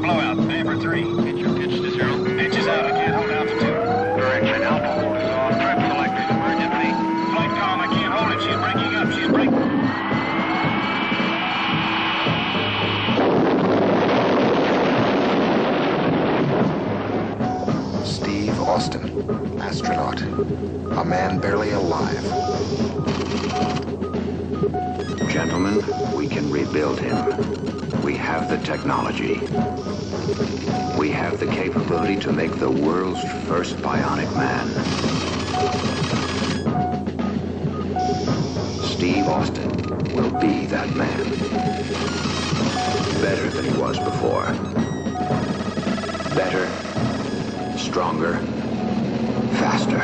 blowout. Amber 3. Pitch your pitch to 0. Pitch is out. I can't hold altitude. Direction Alpha hold is off. Trip selected. Emergency. Flight com, I can't hold it. She's breaking up. She's breaking. Steve Austin, astronaut. A man barely alive. Gentlemen, we can rebuild him. We have the technology. We have the capability to make the world's first bionic man. Steve Austin will be that man. Better than he was before. Better, stronger, faster.